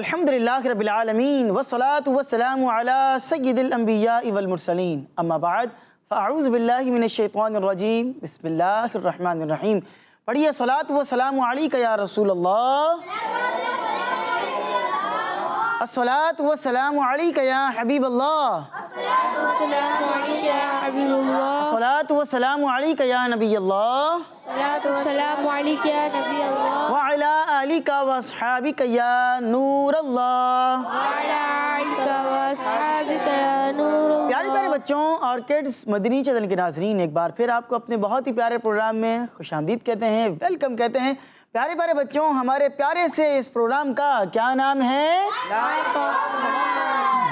الحمدللہ رب العالمین والصلاة والسلام علی سید الانبیاء والمرسلین اما بعد فاعوذ باللہ من الشیطان الرجیم بسم اللہ الرحمن الرحیم۔ پڑھیے صلاۃ والسلام علیک یا رسول اللہ، الصلاۃ والسلام علیک یا حبیب اللہ، الصلاۃ والسلام علیک یا نبی اللہ، وعلی آلک واصحابک یا نور اللہ۔ پیارے پیارے بچوں اور کڈز مدنی چینل کے ناظرین، ایک بار پھر آپ کو اپنے بہت ہی پیارے پروگرام میں خوش آمدید کہتے ہیں، ویلکم کہتے ہیں۔ پیارے پیارے بچوں، ہمارے پیارے سے اس پروگرام کا کیا نام ہے؟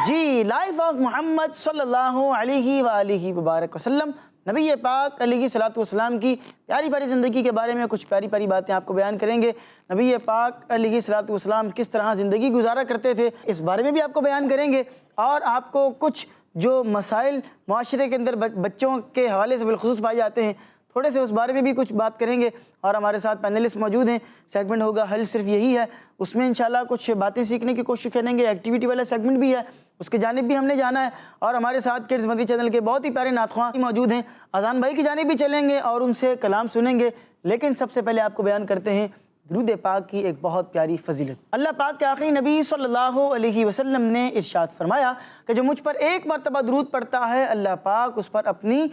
جی، لائف آف محمد صلی اللہ علیہ وآلہ وبارک وسلم، نبی پاک علیہ الصلوۃ والسلام کی پیاری پیاری زندگی کے بارے میں کچھ پیاری پیاری باتیں آپ کو بیان کریں گے۔ نبی پاک علیہ الصلوۃ والسلام کس طرح زندگی گزارا کرتے تھے، اس بارے میں بھی آپ کو بیان کریں گے، اور آپ کو کچھ جو مسائل معاشرے کے اندر بچوں کے حوالے سے بالخصوص پائے جاتے ہیں، تھوڑے سے اس بارے میں بھی کچھ بات کریں گے۔ اور ہمارے ساتھ پینلسٹ موجود ہیں، سیگمنٹ ہوگا حل صرف یہی ہے، اس میں انشاءاللہ کچھ باتیں سیکھنے کی کوشش کریں گے، ایکٹیویٹی والا سیگمنٹ بھی ہے، اس کی جانب بھی ہم نے جانا ہے۔ اور ہمارے ساتھ کڈز مدنی چینل کے بہت ہی پیارے نعت خواں موجود ہیں، اذان بھائی کی جانب بھی چلیں گے اور ان سے کلام سنیں گے۔ لیکن سب سے پہلے آپ کو بیان کرتے ہیں درود پاک کی ایک بہت پیاری فضیلت۔ اللہ پاک کے آخری نبی صلی اللہ علیہ وسلم نے ارشاد فرمایا کہ جو مجھ پر ایک مرتبہ درود پڑھتا ہے، اللہ پاک اس پر اپنی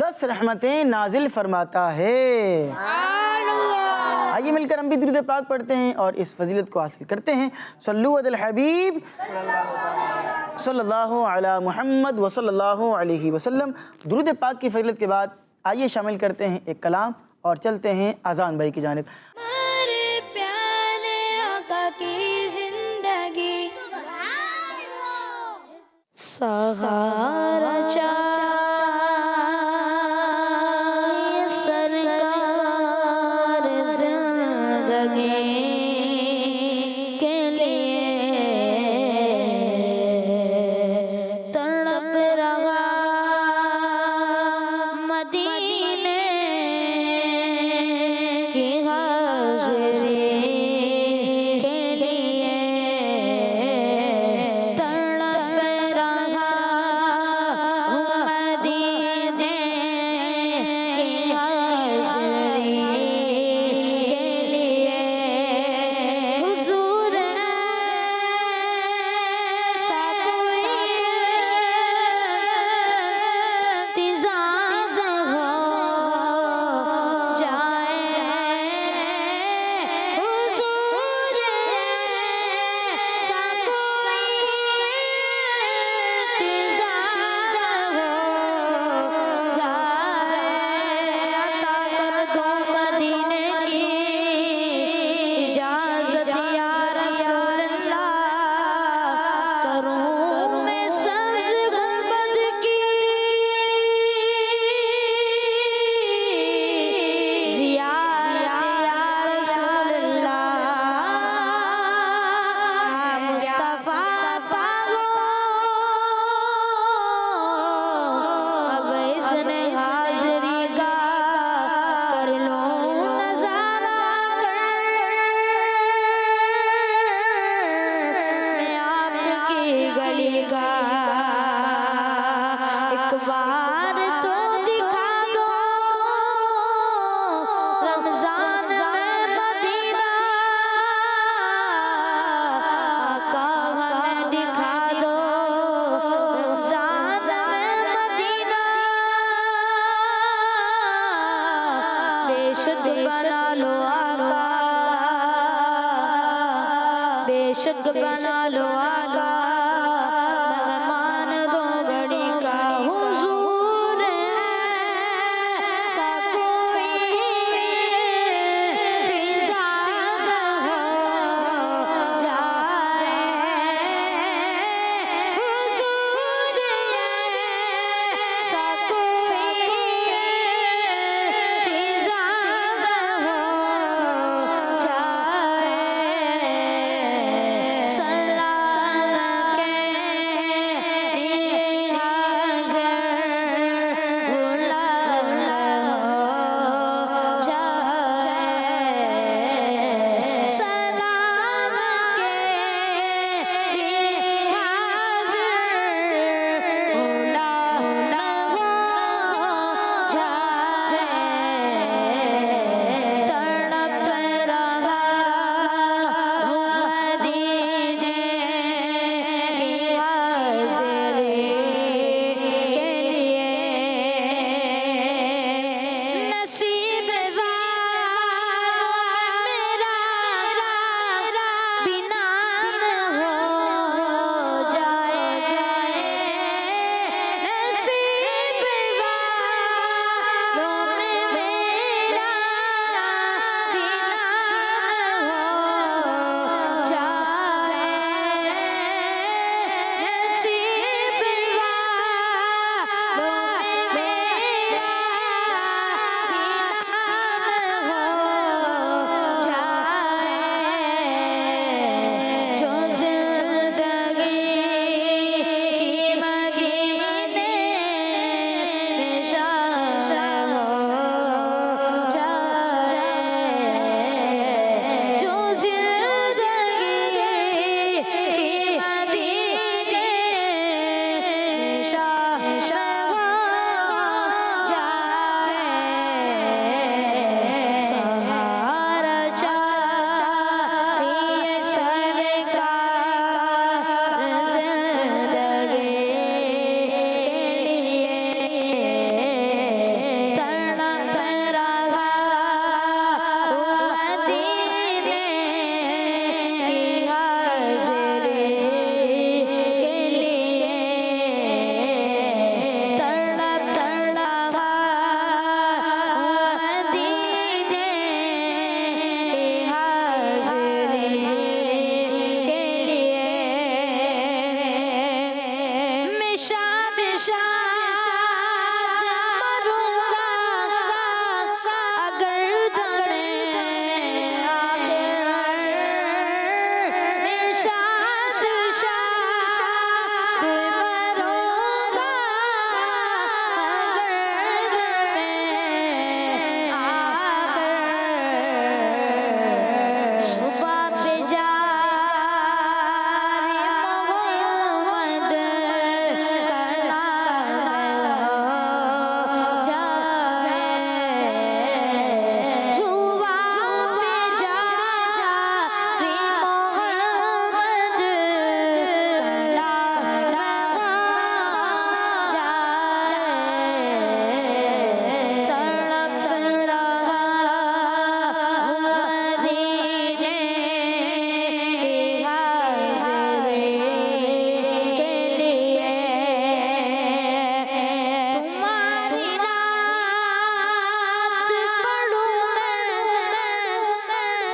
10 رحمتیں نازل فرماتا ہے۔ آئیے مل کر ہم بھی درود پاک پڑھتے ہیں اور اس فضیلت کو حاصل کرتے ہیں۔ صلو علی الحبیب صلی اللہ علی محمد وصلی اللہ علیہ وسلم۔ درود پاک کی فضیلت کے بعد آئیے شامل کرتے ہیں ایک کلام اور چلتے ہیں اذان بھائی کی جانب۔ ہمارے پیارے آقا کی زندگی سہارا چاہیے سرکار زندگی کے لیے تڑپ رہا مدینے کی حاضری کے لیے تڑپ رہا مدینے کی حاضری کے لیے حضور ایسا کوئی اعتزاز ہو جائے، حضور ایسا کوئی اعتزاز ہو جائے، عطا کر دو مدینے کی اجازت یا رسول اللہ، کروں میں سبز گنبد کی زیارت یا رسول اللہ، مصطفیٰ پاگو اب اذن حاضری کا کر لوں نظارہ میں آپ کی گلی کا، ایک بار تو دکھا دو رمضان میں مدینہ، آقا ہمیں دکھا دو رمضان میں مدینہ، بے شک بنا لو آقا، بے شک بنا لو آقا، مہمان دو گھڑی کا، حضور ایسا کوئی اعتزاز ہو جائے، حضور ایسا کوئی اعتزاز ہو جائے، صلی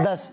10।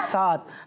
7।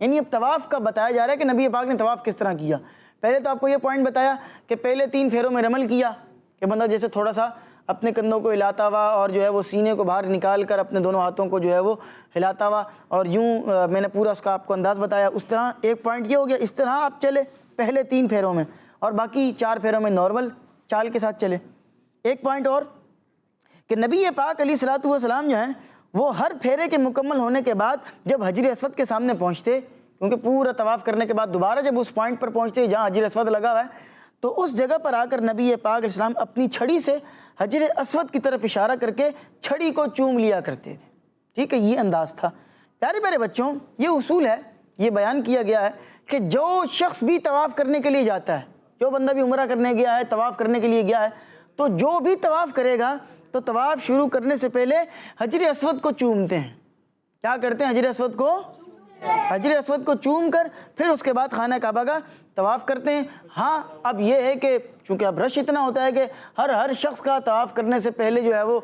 یعنی اب طواف کا بتایا جا رہا ہے کہ نبی پاک نے طواف کس طرح کیا۔ پہلے تو آپ کو یہ پوائنٹ بتایا کہ پہلے 3 پھیروں میں رمل کیا کہ بندہ جیسے تھوڑا سا اپنے کندھوں کو ہلاتا ہوا اور جو ہے وہ سینے کو باہر نکال کر اپنے دونوں ہاتھوں کو جو ہے وہ ہلاتا ہوا، اور یوں میں نے پورا اس کا آپ کو انداز بتایا۔ اس طرح ایک پوائنٹ یہ ہو گیا، اس طرح آپ چلے پہلے 3 پھیروں میں، اور باقی 4 پھیروں میں نارمل چال کے ساتھ چلے۔ ایک پوائنٹ اور کہ نبی پاک علیہ الصلوۃ والسلام جو ہیں وہ ہر پھیرے کے مکمل ہونے کے بعد جب حجر اسود کے سامنے پہنچتے، کیونکہ پورا طواف کرنے کے بعد دوبارہ جب اس پوائنٹ پر پہنچتے جہاں حجر اسود لگا ہوا ہے، تو اس جگہ پر آ کر نبی پاک علیہ السلام اپنی چھڑی سے حجر اسود کی طرف اشارہ کر کے چھڑی کو چوم لیا کرتے تھے۔ ٹھیک ہے، یہ انداز تھا۔ پیارے پیارے بچوں، یہ اصول ہے، یہ بیان کیا گیا ہے کہ جو شخص بھی طواف کرنے کے لیے جاتا ہے، جو بندہ بھی عمرہ کرنے گیا ہے، طواف کرنے کے لیے گیا ہے، تو جو بھی طواف کرے گا تو طواف شروع کرنے سے پہلے حجر اسود کو چومتے ہیں۔ کیا کرتے ہیں؟ حجر اسود کو چوم کر پھر اس کے بعد خانہ کعبہ کا طواف کرتے ہیں۔ ہاں اب یہ ہے کہ چونکہ اب رش اتنا ہوتا ہے کہ ہر شخص کا طواف کرنے سے پہلے جو ہے وہ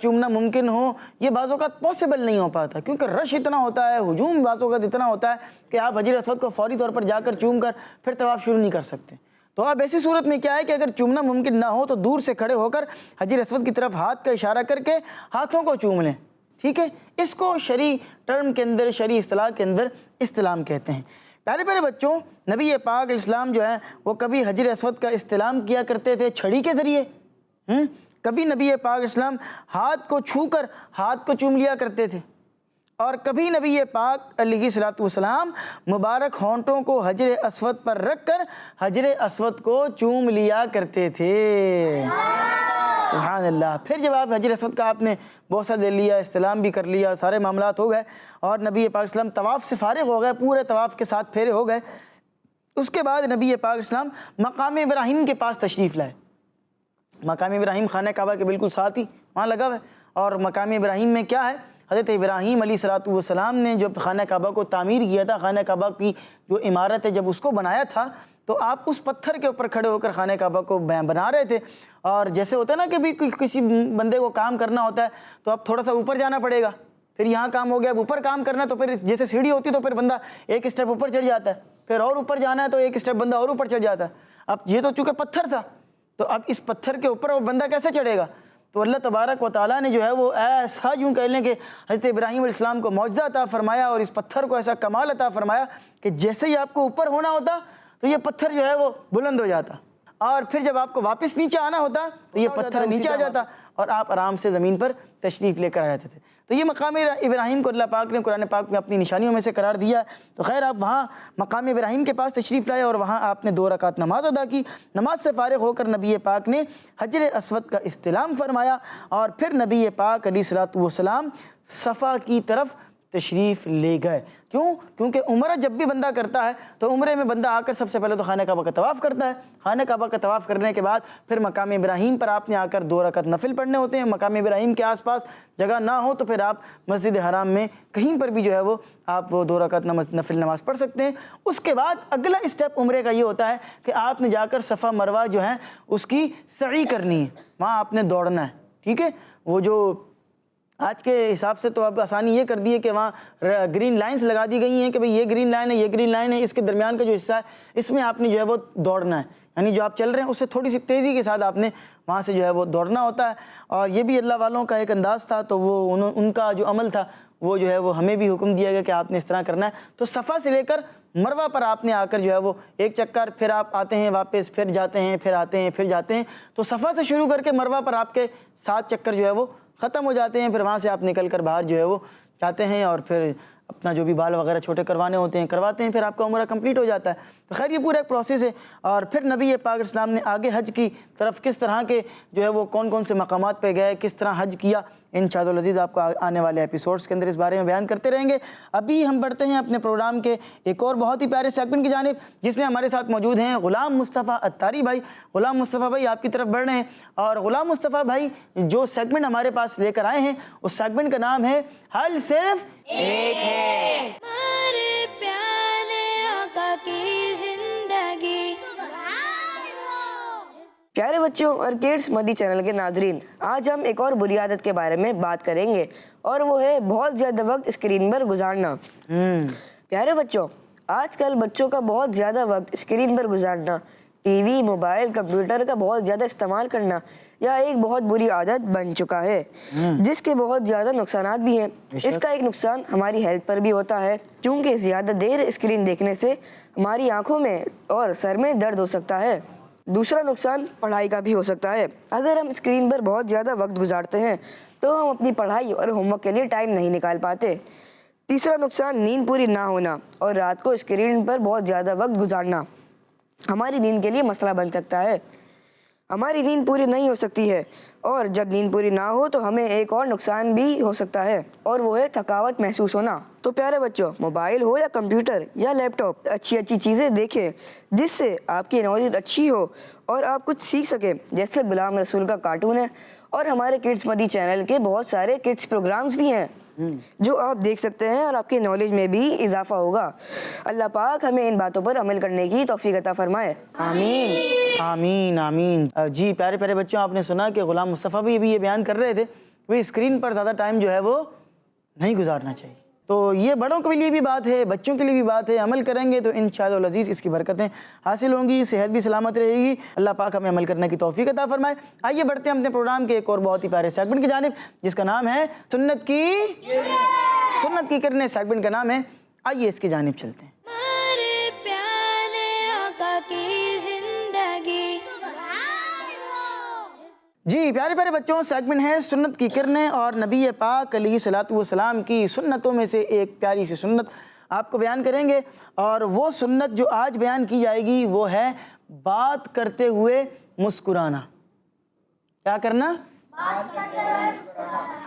چومنا ممکن ہو، یہ بعض اوقات پاسبل نہیں ہو پاتا، کیونکہ رش اتنا ہوتا ہے، ہجوم بعض اوقات اتنا ہوتا ہے کہ آپ حجر اسود کو فوری طور پر جا کر چوم کر پھر طواف شروع نہیں کر سکتے۔ تو اب ایسی صورت میں کیا ہے کہ اگر چومنا ممکن نہ ہو تو دور سے کھڑے ہو کر حجر اسود کی طرف ہاتھ کا اشارہ کر کے ہاتھوں کو چوم لیں۔ ٹھیک ہے، اس کو شرعی ٹرم کے اندر، شرعی اصطلاح کے اندر استلام کہتے ہیں۔ پیارے پیارے بچوں، نبی پاک علیہ السلام جو ہے وہ کبھی حجر اسود کا استلام کیا کرتے تھے چھڑی کے ذریعے، کبھی نبی پاک علیہ السلام ہاتھ کو چھو کر ہاتھ کو چوم لیا کرتے تھے، اور کبھی نبی پاک علیہ الصلوۃ والسلام مبارک ہونٹوں کو حجر اسود پر رکھ کر حجر اسود کو چوم لیا کرتے تھے۔ سبحان اللہ۔ پھر جب آپ حجر اسود کا آپ نے بوسہ لے لیا، استلام بھی کر لیا، سارے معاملات ہو گئے، اور نبی پاک علیہ السلام طواف سے فارغ ہو گئے، پورے طواف کے ساتھ پھیرے ہو گئے، اس کے بعد نبی پاک علیہ السلام مقام ابراہیم کے پاس تشریف لائے۔ مقام ابراہیم خانہ کعبہ کے بالکل ساتھ ہی وہاں لگا ہوا ہے، اور مقام ابراہیم میں کیا ہے؟ حضرت ابراہیم علیہ الصلوۃ والسلام نے جب خانہ کعبہ کو تعمیر کیا تھا، خانہ کعبہ کی جو عمارت ہے جب اس کو بنایا تھا، تو آپ اس پتھر کے اوپر کھڑے ہو کر خانہ کعبہ کو بنا رہے تھے، اور جیسے ہوتا ہے نا کہ بھی کسی بندے کو کام کرنا ہوتا ہے تو اب تھوڑا سا اوپر جانا پڑے گا، پھر یہاں کام ہو گیا، اب اوپر کام کرنا تو پھر جیسے سیڑھی ہوتی تو پھر بندہ ایک اسٹیپ اوپر چڑھ جاتا ہے، پھر اور اوپر جانا ہے تو ایک اسٹیپ بندہ اور اوپر چڑھ جاتا ہے۔ اب یہ تو چونکہ پتھر تھا، تو اب اس پتھر کے اوپر وہ بندہ کیسے چڑھے گا؟ تو اللہ تبارک و تعالیٰ نے جو ہے وہ ایسا یوں کہہ لیں کہ حضرت ابراہیم علیہ السلام کو معجزہ عطا فرمایا، اور اس پتھر کو ایسا کمال عطا فرمایا کہ جیسے ہی آپ کو اوپر ہونا ہوتا تو یہ پتھر جو ہے وہ بلند ہو جاتا، اور پھر جب آپ کو واپس نیچے آنا ہوتا تو یہ پتھر نیچے آ جاتا، اور آپ آرام سے زمین پر تشریف لے کر آ جاتے تھے۔ تو یہ مقام ابراہیم کو اللہ پاک نے قرآن پاک میں اپنی نشانیوں میں سے قرار دیا۔ تو خیر آپ وہاں مقام ابراہیم کے پاس تشریف لائے، اور وہاں آپ نے 2 رکعت نماز ادا کی۔ نماز سے فارغ ہو کر نبی پاک نے حجر اسود کا استلام فرمایا، اور پھر نبی پاک علیہ الصلوۃ والسلام صفا کی طرف تشریف لے گئے۔ کیوں؟ کیونکہ عمرہ جب بھی بندہ کرتا ہے تو عمرے میں بندہ آ کر سب سے پہلے تو خانہ کعبہ کا طواف کرتا ہے، خانہ کعبہ کا طواف کرنے کے بعد پھر مقام ابراہیم پر آپ نے آ کر 2 رکعت نفل پڑھنے ہوتے ہیں۔ مقام ابراہیم کے آس پاس جگہ نہ ہو تو پھر آپ مسجد حرام میں کہیں پر بھی جو ہے وہ آپ وہ 2 رکعت نفل نماز پڑھ سکتے ہیں۔ اس کے بعد اگلا اسٹیپ عمرے کا یہ ہوتا ہے کہ آپ نے جا کر صفا مروہ جو ہے اس کی سعی کرنی ہے، وہاں آپ نے دوڑنا ہے۔ ٹھیک ہے، وہ جو آج کے حساب سے تو اب آسانی یہ کر دی ہے کہ وہاں گرین لائنز لگا دی گئی ہیں کہ بھئی یہ گرین لائن ہے، یہ گرین لائن ہے، اس کے درمیان کا جو حصہ ہے اس میں آپ نے جو ہے وہ دوڑنا ہے، یعنی جو آپ چل رہے ہیں اس سے تھوڑی سی تیزی کے ساتھ آپ نے وہاں سے جو ہے وہ دوڑنا ہوتا ہے۔ اور یہ بھی اللہ والوں کا ایک انداز تھا، تو وہ ان کا جو عمل تھا وہ جو ہے وہ ہمیں بھی حکم دیا گیا کہ آپ نے اس طرح کرنا ہے۔ تو صفا سے لے کر مروہ پر آپ نے آ کر جو ہے وہ ایک چکر، پھر آپ آتے ہیں واپس، پھر جاتے ہیں، پھر آتے ہیں، پھر جاتے ہیں۔ تو صفا سے شروع کر کے مروہ پر آپ کے 7 چکر جو ہے وہ ختم ہو جاتے ہیں، پھر وہاں سے آپ نکل کر باہر جو ہے وہ جاتے ہیں، اور پھر اپنا جو بھی بال وغیرہ چھوٹے کروانے ہوتے ہیں کرواتے ہیں، پھر آپ کا عمرہ کمپلیٹ ہو جاتا ہے۔ تو خیر یہ پورا ایک پروسیس ہے۔ اور پھر نبی پاک علیہ السلام نے آگے حج کی طرف کس طرح کے جو ہے وہ کون کون سے مقامات پہ گئے، کس طرح حج کیا، انشاء اللہ العزیز آپ کو آنے والے ایپیسوڈز کے اندر اس بارے میں بیان کرتے رہیں گے۔ ابھی ہم بڑھتے ہیں اپنے پروگرام کے ایک اور بہت ہی پیارے سیگمنٹ کی جانب، جس میں ہمارے ساتھ موجود ہیں غلام مصطفیٰ اتاری بھائی۔ غلام مصطفیٰ بھائی آپ کی طرف بڑھ رہے ہیں، اور غلام مصطفیٰ بھائی جو سیگمنٹ ہمارے پاس لے کر آئے ہیں اس سیگمنٹ کا نام ہے حل صرف ایک ہے۔ ہمارے پیارے آقا کی زندگی۔ پیارے بچوں اور کڈس مدی چینل کے ناظرین، آج ہم ایک اور بری عادت کے بارے میں بات کریں گے، اور وہ ہے بہت زیادہ وقت اسکرین پر گزارنا۔ پیارے بچوں، آج کل بچوں کا بہت زیادہ وقت اسکرین پر گزارنا، ٹی وی، موبائل، کمپیوٹر کا بہت زیادہ استعمال کرنا یا ایک بہت بری عادت بن چکا ہے، جس کے بہت زیادہ نقصانات بھی ہیں۔ اس کا ایک نقصان ہماری ہیلتھ پر بھی ہوتا ہے، کیونکہ زیادہ دیر اسکرین دیکھنے سے ہماری آنکھوں میں اور سر میں درد ہو سکتا ہے۔ دوسرا نقصان پڑھائی کا بھی ہو سکتا ہے۔ اگر ہم اسکرین پر بہت زیادہ وقت گزارتے ہیں تو ہم اپنی پڑھائی اور ہوم ورک کے لیے ٹائم نہیں نکال پاتے۔ تیسرا نقصان نیند پوری نہ ہونا اور رات کو اسکرین پر بہت زیادہ وقت گزارنا ہماری نیند کے لیے مسئلہ بن سکتا ہے۔ ہماری نیند پوری نہیں ہو سکتی ہے، اور جب نیند پوری نہ ہو تو ہمیں ایک اور نقصان بھی ہو سکتا ہے، اور وہ ہے تھکاوٹ محسوس ہونا۔ تو پیارے بچوں، موبائل ہو یا کمپیوٹر یا لیپ ٹاپ، اچھی چیزیں دیکھیں جس سے آپ کی نالج اچھی ہو اور آپ کچھ سیکھ سکیں، جیسے غلام رسول کا کارٹون ہے، اور ہمارے کڈس مدی چینل کے بہت سارے کڈس پروگرامز بھی ہیں جو آپ دیکھ سکتے ہیں، اور آپ کی نالج میں بھی اضافہ ہوگا۔ اللہ پاک ہمیں ان باتوں پر عمل کرنے کی توفیق عطا فرمائے، آمین آمین آمین۔ جی پیارے پیارے بچوں، آپ نے سنا کہ غلام مصطفیٰ بھی یہ بیان کر رہے تھے کہ اسکرین پر زیادہ ٹائم جو ہے وہ نہیں گزارنا چاہیے۔ تو یہ بڑوں کے لیے بھی بات ہے، بچوں کے لیے بھی بات ہے، عمل کریں گے تو انشاءاللہ العزیز اس کی برکتیں حاصل ہوں گی، صحت بھی سلامت رہے گی۔ اللہ پاک ہمیں عمل کرنے کی توفیق عطا فرمائے۔ آئیے بڑھتے ہیں اپنے پروگرام کے ایک اور بہت ہی پیارے سیگمنٹ کی جانب، جس کا نام ہے سنت کی کرنے۔ سیگمنٹ کا نام ہے، آئیے اس کی جانب چلتے ہیں۔ ہمارے پیارے آقا کی زندگی۔ جی پیارے پیارے بچوں، سیگمنٹ ہے سنت کی کرنے، اور نبی پاک علیہ الصلوۃ والسلام کی سنتوں میں سے ایک پیاری سی سنت آپ کو بیان کریں گے، اور وہ سنت جو آج بیان کی جائے گی وہ ہے بات کرتے ہوئے مسکرانا۔ کیا کرنا؟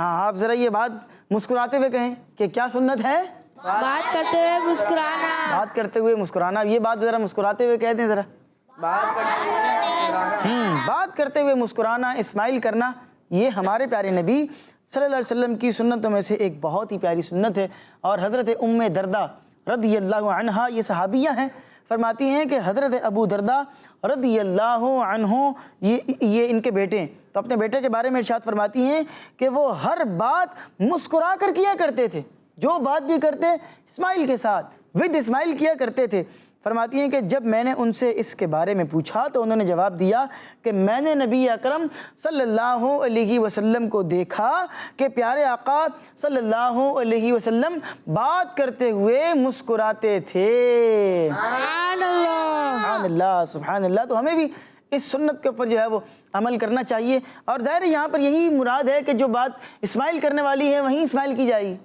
ہاں، آپ ذرا یہ بات مسکراتے ہوئے کہیں کہ کیا سنت ہے؟ بات کرتے ہوئے مسکرانا۔ بات کرتے ہوئے مسکرانا۔ یہ بات ذرا مسکراتے ہوئے کہہ دیں ذرا۔ بات کرتے ہوئے مسکرانا، اسمائل کرنا، یہ ہمارے پیارے نبی صلی اللہ علیہ وسلم کی سنتوں میں سے ایک بہت ہی پیاری سنت ہے۔ اور حضرت ام دردہ رضی اللہ عنہا، یہ صحابیہ ہیں، فرماتی ہیں کہ حضرت ابو دردہ رضی اللہ عنہ، یہ ان کے بیٹے ہیں، تو اپنے بیٹے کے بارے میں ارشاد فرماتی ہیں کہ وہ ہر بات مسکرا کر کیا کرتے تھے، جو بات بھی کرتے اسمائل کے ساتھ، ود اسمائل کیا کرتے تھے۔ فرماتی ہیں کہ جب میں نے ان سے اس کے بارے میں پوچھا تو انہوں نے جواب دیا کہ میں نے نبی اکرم صلی اللہ علیہ وسلم کو دیکھا کہ پیارے آقا صلی اللہ علیہ وسلم بات کرتے ہوئے مسکراتے تھے۔ سبحان اللہ، سبحان اللہ، سبحان اللہ۔ تو ہمیں بھی اس سنت کے اوپر جو ہے وہ عمل کرنا چاہیے، اور ظاہر ہے یہاں پر یہی مراد ہے کہ جو بات اسمائل کرنے والی ہے وہیں اسمائل کی جائے گی،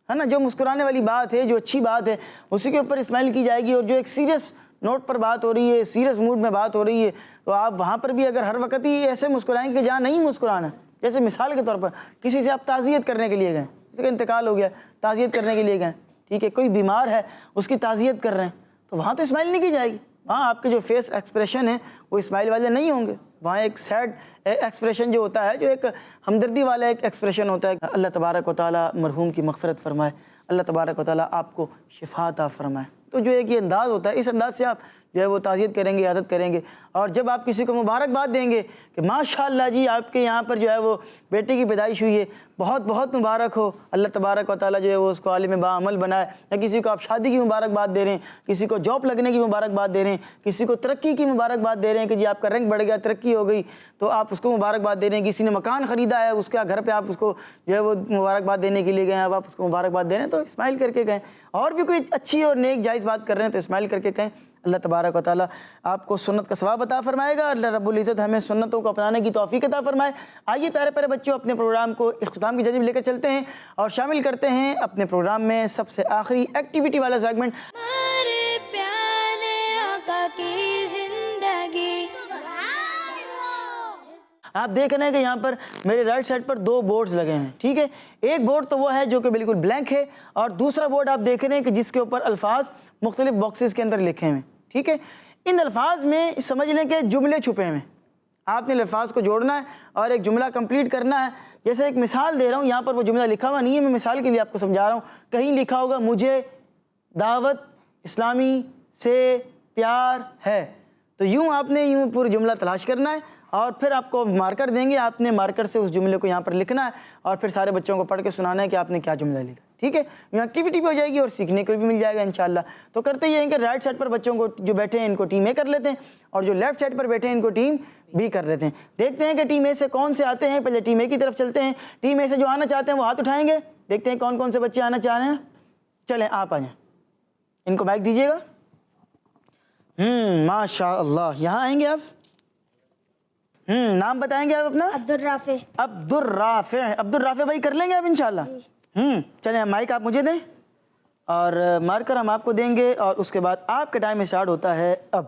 ہے نا، جو مسکرانے والی بات ہے، جو اچھی بات ہے اسی کے اوپر اسمائل کی جائے گی، اور جو ایک سیریس نوٹ پر بات ہو رہی ہے، سیریس موڈ میں بات ہو رہی ہے، تو آپ وہاں پر بھی اگر ہر وقت ہی ایسے مسکرائیں گے کہ جہاں نہیں مسکرانا، جیسے مثال کے طور پر کسی سے آپ تعزیت کرنے کے لیے گئے، کسی کا انتقال ہو گیا، تعزیت کرنے کے لیے گئے، ٹھیک ہے، کوئی بیمار ہے اس کی تعزیت کر رہے ہیں، تو وہاں تو اسمائل نہیں کی جائے گی، وہاں آپ کے جو فیس ایکسپریشن ہیں وہ اسمائل والے نہیں ہوں گے، وہاں ایک سیڈ ایکسپریشن جو ہوتا ہے، جو ایک ہمدردی والا ایک ایکسپریشن ہوتا ہے۔ اللہ تبارک و تعالیٰ مرحوم کی مغفرت فرمائے، اللہ تبارک و تعالیٰ آپ کو شفا عطا فرمائے۔ تو جو ایک یہ انداز ہوتا ہے، اس انداز سے آپ جو ہے وہ تعزیت کریں گے، عادت کریں گے، اور جب آپ کسی کو مبارکباد دیں گے کہ ماشاءاللہ جی آپ کے یہاں پر جو ہے وہ بیٹے کی پیدائش ہوئی ہے، بہت بہت مبارک ہو، اللہ تبارک و تعالیٰ جو ہے وہ اس کو عالم باعمل بنائے، یا کسی کو آپ شادی کی مبارکباد دے رہے ہیں، کسی کو جاب لگنے کی مبارکباد دے رہے ہیں، کسی کو ترقی کی مبارکباد دے رہے ہیں کہ جی آپ کا رینک بڑھ گیا، ترقی ہو گئی، تو آپ اس کو مبارکباد دے رہے ہیں، کسی نے مکان خریدا ہے اس کے گھر پہ آپ اس کو جو ہے وہ مبارکباد دینے کے لیے گئے ہیں، اب آپ اس کو مبارکباد دے رہے ہیں تو اسمائل کر کے کہیں، اور بھی کوئی اچھی اور نیک جائز بات کر رہے ہیں تو اسمائل کر کے کہیں۔ اللہ تبارک و تعالیٰ آپ کو سنت کا ثواب عطا فرمائے گا، اللہ رب العزت ہمیں سنتوں کو اپنانے کی توفیق عطا فرمائے۔ آئیے پیارے پیارے بچوں، اپنے پروگرام کو اختتام کی جانب لے کر چلتے ہیں اور شامل کرتے ہیں اپنے پروگرام میں سب سے آخری ایکٹیویٹی والا سیگمنٹ، ہمارے پیارے آقا کی زندگی۔ آپ دیکھ رہے ہیں کہ یہاں پر میرے رائٹ سائڈ پر دو بورڈز لگے ہیں، ٹھیک ہے، ایک بورڈ تو وہ ہے جو کہ بالکل بلینک ہے، اور دوسرا بورڈ آپ دیکھ رہے ہیں کہ جس کے اوپر الفاظ مختلف باکسز کے اندر لکھے ہوئے ہیں، ٹھیک ہے۔ ان الفاظ میں سمجھ لیں کہ جملے چھپے ہوئے ہیں، آپ نے الفاظ کو جوڑنا ہے اور ایک جملہ کمپلیٹ کرنا ہے۔ جیسے ایک مثال دے رہا ہوں، یہاں پر وہ جملہ لکھا ہوا نہیں ہے، میں مثال کے لیے آپ کو سمجھا رہا ہوں۔ کہیں لکھا ہوگا مجھے دعوت اسلامی سے پیار ہے، تو یوں آپ نے یوں پورا جملہ تلاش کرنا ہے اور پھر آپ کو مارکر دیں گے, آپ نے مارکر سے اس جملے کو یہاں پر لکھنا ہے اور پھر سارے بچوں کو پڑھ کے سنانا ہے کہ آپ نے کیا جملہ لکھا. ٹھیک ہے, یہ ایکٹیویٹی بھی ہو جائے گی اور سیکھنے کو بھی مل جائے گا انشاءاللہ. تو کرتے یہ ہیں کہ رائٹ سائڈ پر بچوں کو جو بیٹھے ہیں ان کو ٹیم اے کر لیتے ہیں, اور جو لیفٹ سائڈ پر بیٹھے ہیں ان کو ٹیم بی کر لیتے ہیں. دیکھتے ہیں کہ ٹیم اے سے کون سے آتے ہیں. پہلے ٹیم اے کی طرف چلتے ہیں. ٹیم اے سے جو آنا چاہتے ہیں وہ ہاتھ اٹھائیں گے. دیکھتے ہیں کون کون سے بچے آنا چاہ رہے ہیں. چلیں آپ آ جائیں, ان کو مائک دیجیے گا. ماشاء اللہ, یہاں آئیں گے آپ. نام بتائیں گے آپ اپنا. عبدالرافع. عبدالرافع. عبدالرافع بھائی کر لیں گے آپ انشاءاللہ. چلیں مائک آپ مجھے دیں اور مارکر ہم آپ کو دیں گے, اور اس کے بعد آپ کا ٹائم اسٹارٹ ہوتا ہے اب.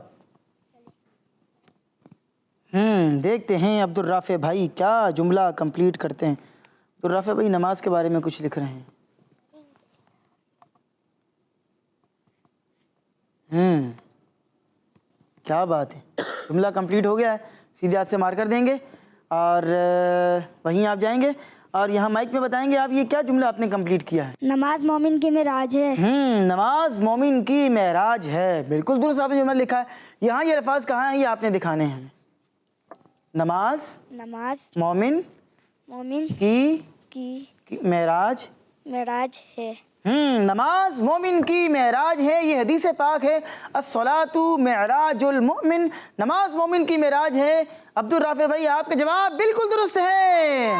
دیکھتے ہیں عبدالرافع بھائی کیا جملہ کمپلیٹ کرتے ہیں. عبدالرافع بھائی نماز کے بارے میں کچھ لکھ رہے ہیں. کیا بات ہے, جملہ کمپلیٹ ہو گیا ہے. سیدھے ہاتھ سے مارکر دیں گے اور وہیں آپ جائیں گے اور یہاں مائک میں بتائیں گے آپ یہ کیا جملہ آپ نے کمپلیٹ کیا ہے. نماز مومن کی معراج ہے. نماز مومن کی معراج ہے. بالکل درست آپ نے جملہ لکھا ہے. یہاں یہ الفاظ کہاں ہیں یہ آپ نے دکھانے ہیں. نماز مومن کی معراج ہے. نماز مومن کی معراج ہے. یہ حدیث پاک ہے, الصلاۃ معراج المؤمن. نماز مومن کی معراج ہے. عبدالرافع بھائی آپ کا جواب بالکل درست ہے.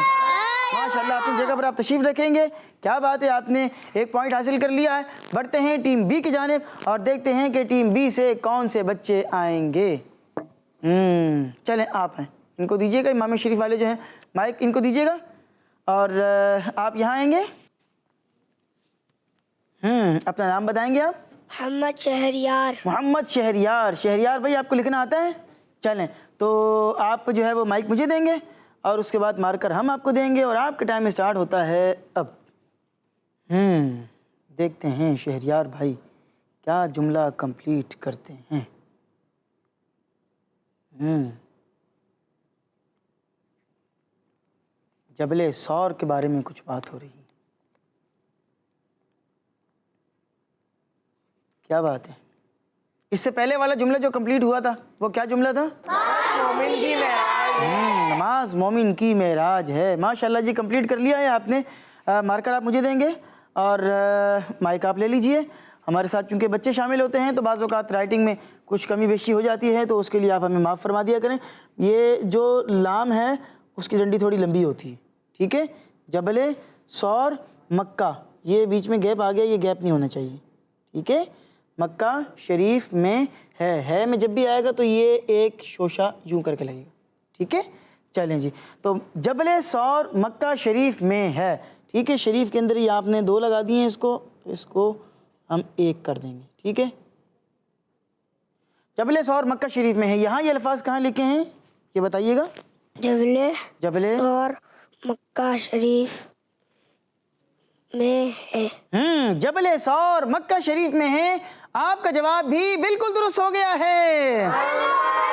ماشاءاللہ, اپنی جگہ پر آپ تشریف رکھیں گے. کیا بات ہے, آپ نے ایک پوائنٹ حاصل کر لیا ہے. بڑھتے ہیں ٹیم بی کی جانب اور دیکھتے ہیں کہ ٹیم بی سے کون سے بچے آئیں گے. چلیں آپ ہیں, ان کو دیجیے گا. امام شریف والے جو ہیں مائک ان کو دیجیے گا اور آپ یہاں آئیں گے. اپنا نام بتائیں گے آپ. محمد شہریار. محمد شہریار. شہریار بھائی آپ کو لکھنا آتا ہے. چلیں تو آپ جو ہے وہ مائک مجھے دیں گے اور اس کے بعد مارکر ہم آپ کو دیں گے اور آپ کا ٹائم اسٹارٹ ہوتا ہے اب. دیکھتے ہیں شہریار بھائی کیا جملہ کمپلیٹ کرتے ہیں. جبل ثور کے بارے میں کچھ بات ہو رہی ہے. کیا بات ہے. اس سے پہلے والا جملہ جو کمپلیٹ ہوا تھا وہ کیا جملہ تھا. مومن کی معراج ہے. نماز مومن کی معراج ہے. ماشاءاللہ جی, کمپلیٹ کر لیا ہے آپ نے. مارکر آپ مجھے دیں گے اور مائک آپ لے لیجئے. ہمارے ساتھ چونکہ بچے شامل ہوتے ہیں تو بعض اوقات رائٹنگ میں کچھ کمی بیشی ہو جاتی ہے, تو اس کے لیے آپ ہمیں معاف فرما دیا کریں. یہ جو لام ہے اس کی ڈنڈی تھوڑی لمبی ہوتی ہے. ٹھیک ہے, جبل ثور مکہ, یہ بیچ میں گیپ آ گیا, یہ گیپ نہیں ہونا چاہیے. ٹھیک ہے, مکہ شریف میں ہے میں جب بھی آئے گا تو یہ ایک شوشہ یوں کر کے لگے گا. ٹھیک ہے, چلیں جی. تو جبل ثور مکہ شریف میں ہے. ٹھیک ہے, شریف کے اندر یہ آپ نے 2 لگا دیے ہیں, اس کو ہم 1 کر دیں گے. ٹھیک ہے, جبل ثور مکہ شریف میں ہے. یہاں یہ الفاظ کہاں لکھے ہیں یہ بتائیے گا. جبل ثور مکہ شریف میں ہے. جبل ثور مکہ شریف میں ہے. آپ کا جواب بھی بالکل درست ہو گیا ہے.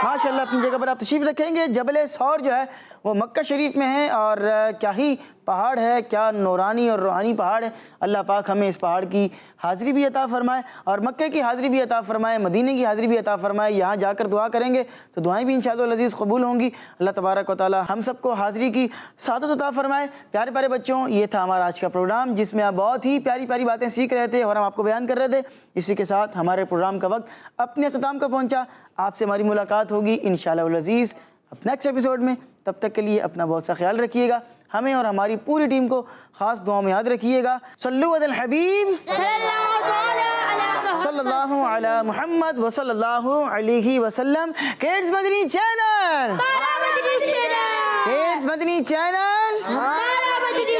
ماشاءاللہ, اپنی جگہ پر آپ تشریف رکھیں گے. جبل ثور جو ہے وہ مکہ شریف میں ہے اور کیا ہی پہاڑ ہے, کیا نورانی اور روحانی پہاڑ ہے. اللہ پاک ہمیں اس پہاڑ کی حاضری بھی عطا فرمائے اور مکہ کی حاضری بھی عطا فرمائے, مدینے کی حاضری بھی عطا فرمائے. یہاں جا کر دعا کریں گے تو دعائیں بھی انشاءاللہ العزیز قبول ہوں گی. اللہ تبارک و تعالی ہم سب کو حاضری کی سعادت عطا فرمائے. پیارے پیارے بچوں, یہ تھا ہمارا آج کا پروگرام جس میں آپ بہت ہی پیاری پیاری باتیں سیکھ رہے تھے اور ہم آپ کو بیان کر رہے تھے. اسی کے ساتھ ہمارے پروگرام کا وقت اپنے اختتام کا پہنچا. آپ سے ہماری ملاقات ہوگی انشاءاللہ العزیز اب نیکسٹ ایپیسوڈ میں. تب تک کے لیے اپنا بہت سا خیال رکھیے گا. ہمیں اور ہماری پوری ٹیم کو خاص دعاؤں میں یاد رکھیے گا. صلو علی الحبیب صلی اللہ علی محمد وصلی اللہ علیہ وسلم. کیڈز مدنی چینل, کیڈز مدنی چینل,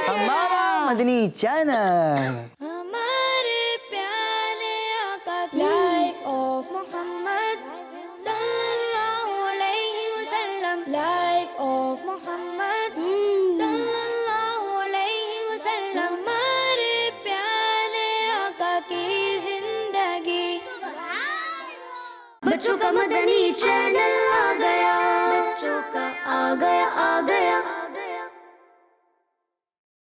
ہمارا مدنی چینل. ہمارے پیارے آقا کی لائف آف محمد صلی اللہ علیہ وسلم. لائف آف محمد صلی اللہ علیہ وسلم. ہمارے پیارے آقا کی زندگی. بچوں کا مدنی چینل آ گیا.